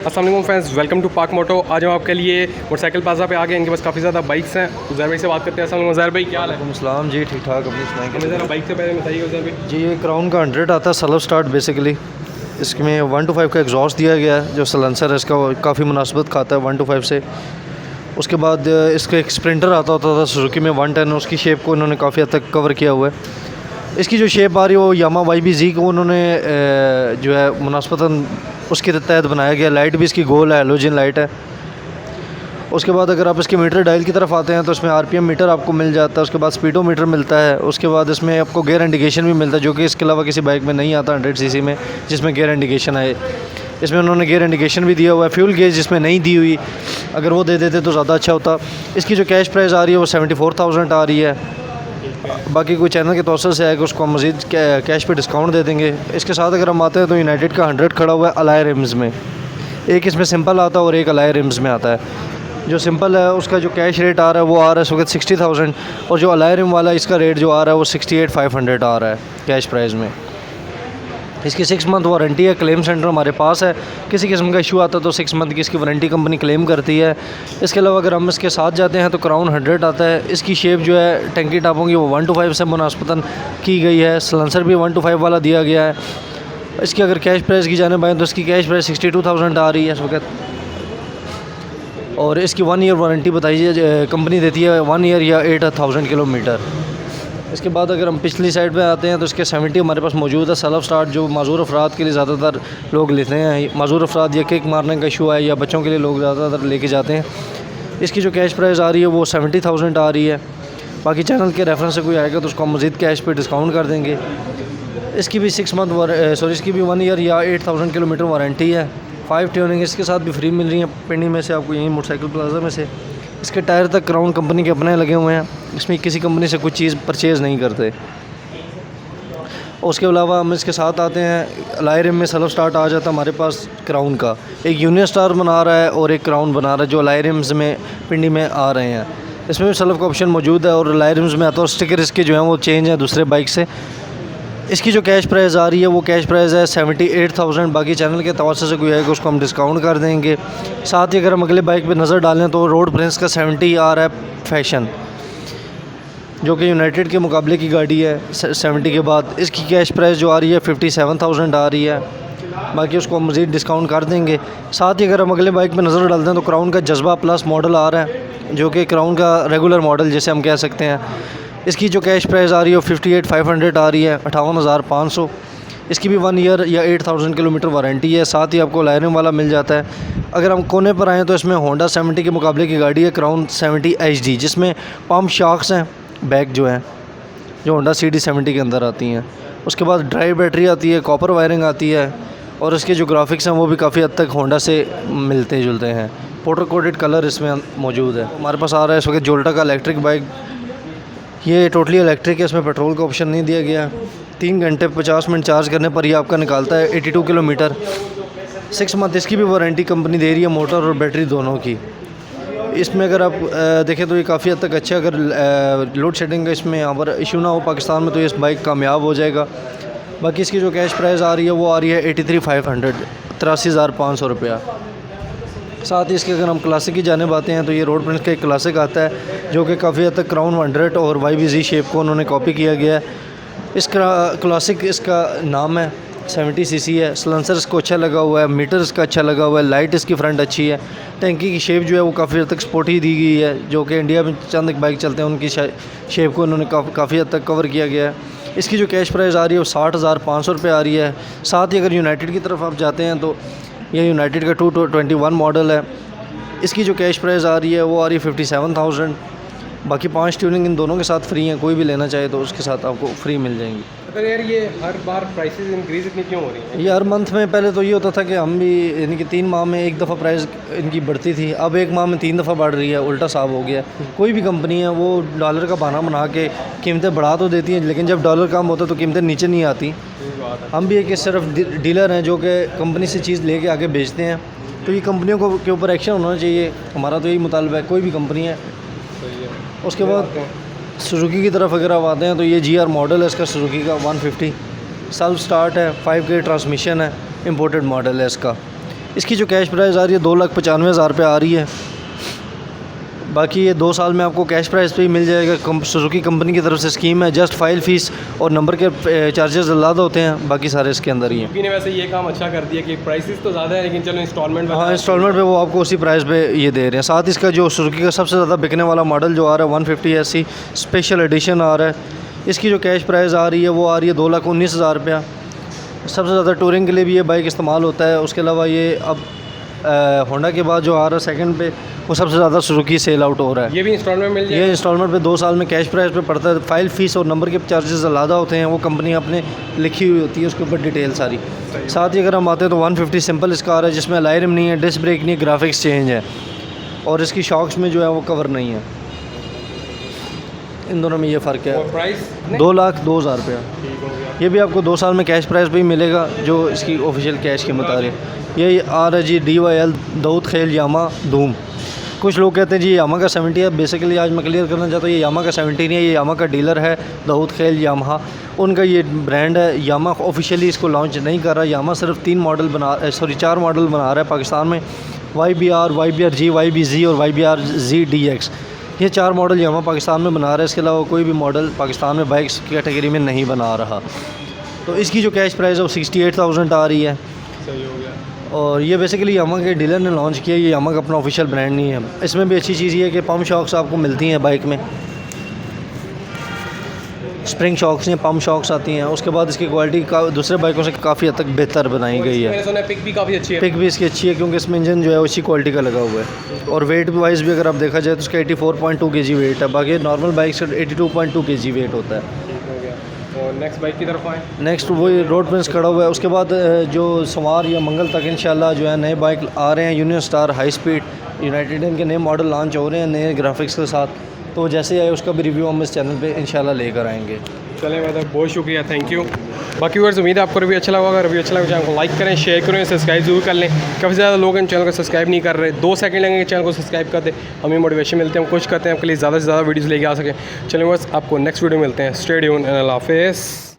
अस्सलाम वालेकुम friends, welcome to पाक मोटो। आज हम आपके लिए मोटरसाइकिल प्लाजा पे आ गए। इनके पास काफ़ी ज़्यादा बाइक्स हैं। उज़ैर भाई से बात करते हैं। अस्सलाम वालेकुम उज़ैर भाई, क्या हाल है? अस्सलाम जी, ठीक ठाक। अपनी सुनाएंगे। हमें ज़रा बाइक से पहले बताइए उज़ैर भाई। जी, ये क्राउन का 100 आता है सेल्फ स्टार्ट बेसिकली। इसमें 1 to 5 का एग्जॉस्ट दिया गया है। जो सलेंसर है इसका काफ़ी मुनासिबत खाता है 1 to 5 से। उसके बाद इसका एक स्प्रिंटर आता होता था सुजुकी में 110, उसकी शेप को इन्होंने काफ़ी हद तक कवर किया हुआ है। इसकी जो शेप आ रही है वो यामा YBZ को उन्होंने जो है मुनासबतन उसके तहत बनाया गया। लाइट भी इसकी गोल है, हेलोजन लाइट है। उसके बाद अगर आप इसके मीटर डायल की तरफ आते हैं तो इसमें RPM मीटर आपको मिल जाता है। उसके बाद स्पीडोमीटर मिलता है। उसके बाद इसमें आपको गियर इंडिकेशन भी मिलता है, जो कि इसके अलावा किसी बाइक में नहीं आता 100 cc में, जिसमें गियर इंडिकेशन आए। इसमें उन्होंने गियर इंडिकेशन भी दिया हुआ है। फ्यूल गेज इसमें नहीं दी हुई, अगर वो दे देते तो ज़्यादा अच्छा होता। इसकी जो कैश प्राइस आ रही है वो 74,000 आ रही है। बाकी कोई चैनल के तौर से है कि उसको हम मज़ीद कैश पे डिस्काउंट दे देंगे। इसके साथ अगर हम आते हैं तो यूनाइटेड का 100 खड़ा हुआ है अलाय रिम्स में। एक इसमें सिंपल आता है और एक अलाय रिम्स में आता है। जो सिंपल है उसका जो कैश रेट आ रहा है वो आ रहा है इस वक्त 60,000, और जो अलाय रिम वाला इसका रेट जो आ रहा है वो 68,500 आ रहा है कैश प्राइस में। इसकी 6 मंथ वारंटी है। क्लेम सेंटर हमारे पास है। किसी किस्म का इशू आता है तो 6 मंथ की इसकी वारंटी कंपनी क्लेम करती है। इसके अलावा अगर हम इसके साथ जाते हैं तो क्राउन 100 आता है। इसकी शेप जो है टंकी टापों की वो 1 to 5 से मुनासबतन की गई है। सलेंसर भी 1 to 5 वाला दिया गया है। इसकी अगर कैश प्राइस की जाने पाएँ तो इसकी कैश प्राइस 62,000 आ रही है इस वक्त। और इसकी 1 ईयर वारंटी बताइए कंपनी देती है, 1 ईयर या 8,000 किलोमीटर। इसके बाद अगर हम पिछली साइड पे आते हैं तो इसके 70 हमारे पास मौजूद है सेल्फ स्टार्ट, जो माजूर अफराद के लिए ज़्यादातर लोग लेते हैं। माजूर अफराद या किक मारने का इशू है या बच्चों के लिए लोग ज़्यादातर लेके जाते हैं। इसकी जो कैश प्राइस आ रही है वो 70,000 आ रही है। बाकी चैनल के रेफरेंस से कोई आएगा तो उसको हम मज़ीद कैश पे डिस्काउंट कर देंगे। इसकी भी 6 मंथ इसकी भी 1 ईयर या 8,000 किलोमीटर वारंटी है। 5 ट्यूनिंग इसके साथ भी फ्री मिल रही है पिंडी में से आपको, यहीं मोटरसाइकिल प्लाजा में से। इसके टायर तक क्राउन कंपनी के अपने लगे हुए हैं। इसमें किसी कंपनी से कुछ चीज़ परचेज़ नहीं करते। उसके अलावा हम इसके साथ आते हैं अलाय रिम में सेल्फ स्टार्ट आ जाता है हमारे पास क्राउन का। एक यूनियन स्टार बना रहा है और एक क्राउन बना रहा है जो अलाय रिम्स में पिंडी में आ रहे हैं। इसमें भी सेल्फ का ऑप्शन मौजूद है और अलाय रिम्स में आता है। और स्टिकर इसके जो हैं वो चेंज है दूसरे बाइक से। इसकी जो कैश प्राइस आ रही है वो कैश प्राइस है 78,000। बाकी चैनल के तवज्जो से कोई आएगा उसको हम डिस्काउंट कर देंगे। साथ ही अगर हम अगले बाइक पे नज़र डालें तो रोड प्रिंस का 70 आ रहा है फैशन, जो कि यूनाइटेड के मुकाबले की गाड़ी है 70 के बाद। इसकी कैश प्राइस जो आ रही है 57,000 आ रही है। बाकी उसको हम मज़ीद डिस्काउंट कर देंगे। साथ ही अगर हम अगले बाइक पे नज़र डालते हैं तो क्राउन का जज्बा प्लस मॉडल आ रहा है, जो कि क्राउन का रेगुलर मॉडल जिसे हम कह सकते हैं। इसकी जो कैश प्राइस आ रही है वो 58,500 आ रही है, 58,500। इसकी भी 1 ईयर या 8,000 किलोमीटर वारंटी है। साथ ही आपको लायरिंग वाला मिल जाता है। अगर हम कोने पर आएँ तो इसमें होंडा 70 के मुकाबले की गाड़ी है क्राउन 70 HD, जिसमें पम्प शॉक्स हैं बैक जो हैं, जो होंडा CD70 के अंदर आती हैं। उसके बाद ड्राई बैटरी आती है, कॉपर वायरिंग आती है, और इसके जो ग्राफिक्स हैं वो भी काफ़ी हद तक होंडा से मिलते जुलते हैं। पाउडर कोटेड कलर इसमें मौजूद है। हमारे पास आ रहा है इस वक्त जोल्टा का इलेक्ट्रिक बाइक। ये टोटली इलेक्ट्रिक है, इसमें पेट्रोल का ऑप्शन नहीं दिया गया। 3 घंटे 50 मिनट चार्ज करने पर ये आपका निकालता है 82 किलोमीटर। 6 मंथ इसकी भी वारंटी कंपनी दे रही है, मोटर और बैटरी दोनों की। इसमें अगर आप देखें तो ये काफ़ी हद तक अच्छा, अगर लोड शेडिंग का इसमें यहाँ पर इशू ना हो पाकिस्तान में तो ये बाइक कामयाब हो जाएगा। बाकी इसकी जो कैश प्राइस आ रही है वो आ रही है 83,500, 83,500 रुपया। साथ ही इसके अगर हम क्लासिक की जाने आते हैं तो ये रोड प्रिंस का एक क्लासिक आता है, जो कि काफ़ी हद तक क्राउन 100 और YBZ शेप को उन्होंने कॉपी किया गया है। इसका क्लासिक इसका नाम है, 70 cc है। सलेंसर इसको अच्छा लगा हुआ है, मीटर इसका अच्छा लगा हुआ है, लाइट इसकी फ्रंट अच्छी है। टैंकी की शेप जो है वो काफ़ी हद तक स्पोर्टी दी गई है, जो कि इंडिया में चंद एक बाइक चलते हैं उनकी शेप को उन्होंने काफ़ी हद तक कवर किया गया है। इसकी जो कैश प्राइस आ रही है वो 60,500 रुपये आ रही है। साथ ही अगर यूनाइटेड की तरफ आप जाते हैं तो ये यूनाइटेड का 221 मॉडल है। इसकी जो कैश प्राइस आ रही है वो आ रही है 57,000। बाकी 5 ट्यूनिंग इन दोनों के साथ फ्री हैं, कोई भी लेना चाहे तो उसके साथ आपको फ्री मिल जाएंगी। अगर यार ये हर बार प्राइसेस इंक्रीज़ इतनी क्यों हो रही है? ये हर मंथ में पहले तो ये होता था कि हम भी यानी कि 3 माह में एक दफ़ा प्राइस इनकी बढ़ती थी, अब 1 माह में 3 दफ़ा बढ़ रही है, उल्टा साफ हो गया। कोई भी कंपनी है वो डॉलर का बहाना बना के कीमतें बढ़ा तो देती हैं, लेकिन जब डॉलर कम होता है तो कीमतें नीचे नहीं आती। हम भी एक सिर्फ डीलर हैं जो कि कंपनी से चीज़ लेके आगे बेचते हैं, तो ये कंपनियों को के ऊपर एक्शन होना चाहिए। हमारा तो यही मुतालबा है, कोई भी कंपनी है। उसके बाद सुजुकी की तरफ अगर आप आते हैं तो ये GR मॉडल है इसका, सुजुकी का 150 सेल्फ स्टार्ट है, 5K ट्रांसमिशन है, इंपोर्टेड मॉडल है इसका। इसकी जो कैश प्राइस आ रही है 2,95,000 रुपये आ रही है। बाकी ये 2 साल में आपको कैश प्राइस पे ही मिल जाएगा। सुजुकी कंपनी की तरफ से स्कीम है। जस्ट फाइल फ़ीस और नंबर के चार्जेस ज़्यादा होते हैं, बाकी सारे इसके अंदर ही हैं। सुजुकी ने वैसे ये काम अच्छा कर दिया कि प्राइसेस तो ज़्यादा है लेकिन चलो इंस्टॉलमेंट, हाँ इंस्टॉलमेंट पे वो आपको उसी प्राइस पे ये दे रहे हैं। साथ इसका जो सुजुकी का सबसे ज़्यादा बिकने वाला मॉडल जो आ रहा है 150 SC स्पेशल एडिशन आ रहा है, इसकी जो कैश प्राइस आ रही है वो आ रही है 2,19,000 रुपया। सबसे ज़्यादा टूरिंग के लिए भी ये बाइक इस्तेमाल होता है। उसके अलावा ये अब होंडा के बाद जो आ रहा है सेकंड पे, वो सबसे ज़्यादा सुजुकी सेल आउट हो रहा है। ये भी इंस्टॉलमेंट मिल जाएगा। ये इंस्टॉलमेंट पे 2 साल में कैश प्राइस पे पड़ता है। फाइल फ़ीस और नंबर के चार्जेस ज़्यादा होते हैं, वो कंपनी अपने लिखी हुई होती है उसके ऊपर डिटेल सारी। साथ ही अगर हम आते हैं तो 150 सिंपल इसका आ रहा है, जिसमें अलाई रिम नहीं है, डिस्क ब्रेक नहीं है, ग्राफिक्स चेंज है और इसकी शॉक्स में जो है वो कवर नहीं है। इन दोनों में ये फ़र्क है। और प्राइस 2,02,000 रुपया। ठीक हो गया। ये भी आपको 2 साल में कैश प्राइस पे ही मिलेगा, जो इसकी ऑफिशियल कैश कीमत आ रही है। ये आ रहा है जी DYL दाऊद खेल यामा धूम। कुछ लोग कहते हैं जी यामा का 70 है। बेसिकली आज मैं क्लियर करना चाहता हूँ, ये यामा का 70 नहीं है, ये यामा का डीलर है दाऊद खेल यामा, उनका ये ब्रांड है। यामा ऑफिशियली इसको लॉन्च नहीं कर रहा। यामा सिर्फ 4 मॉडल बना रहा है पाकिस्तान में। YBR, YBR-G, YBZ और YBR-Z DX, ये 4 मॉडल यामा पाकिस्तान में बना रहा है। इसके अलावा कोई भी मॉडल पाकिस्तान में बाइक्स की कैटेगरी में नहीं बना रहा। तो इसकी जो कैश प्राइस है वो 68,000 आ रही है। सही हो गया। और ये बेसिकली यामा के डीलर ने लॉन्च किया। ये यामा का अपना ऑफिशियल ब्रांड नहीं है। इसमें भी अच्छी चीज़ ये है कि पम्प शॉक्स आपको मिलती हैं बाइक में, स्प्रिंग शॉक्स हैं, पम्प शॉक्स आती हैं। उसके बाद इसकी क्वालिटी का दूसरे बाइकों से काफ़ी हद तक बेहतर बनाई गई है। मैंने सुना है पिक भी काफ़ी अच्छी है। पिक भी इसकी अच्छी है क्योंकि इसमें इंजन जो है अच्छी क्वालिटी का लगा हुआ है। और वेट वाइज भी अगर आप देखा जाए तो उसका 84.2 kg वेट है। बाकी नॉर्मल बाइक से 82.2 kg वेट होता है। ठीक हो गया। और नेक्स्ट बाइक की तरफ आए। नेक्स्ट वही रोड प्रिंस खड़ा हुआ है। उसके बाद जो सोमवार या मंगल तक इंशाल्लाह जो है नए बाइक आ रहे हैं। Union star high speed United के नए मॉडल लॉन्च हो रहे हैं नए ग्राफिक्स के साथ। तो जैसे ही आए उसका भी रिव्यू हम इस चैनल पे इंशाल्लाह लेकर आएंगे। चलें मतलब बहुत शुक्रिया, थैंक यू। बाकी व्यूअर्स उम्मीद है आपको रिव्यू अच्छा लगा होगा। रिव्यू अच्छा लगा चैनल को लाइक करें, शेयर करें, सब्सक्राइब जरूर कर लें। काफ़ी ज़्यादा लोग हैं चैनल को सब्सक्राइब नहीं कर रहे। 2 सेकंड लगेंगे चैनल को सब्सक्राइब कर दें, हमें मोटिवेशन मिलते हैं। हम कोशिश करते हैं आपके लिए ज़्यादा से ज़्यादा वीडियोज़ लेके आ सकें। चलें बस आपको नेक्स्ट वीडियो मिलते हैं। स्टे ट्यून्ड एंड अल्लाह हाफ़िज़।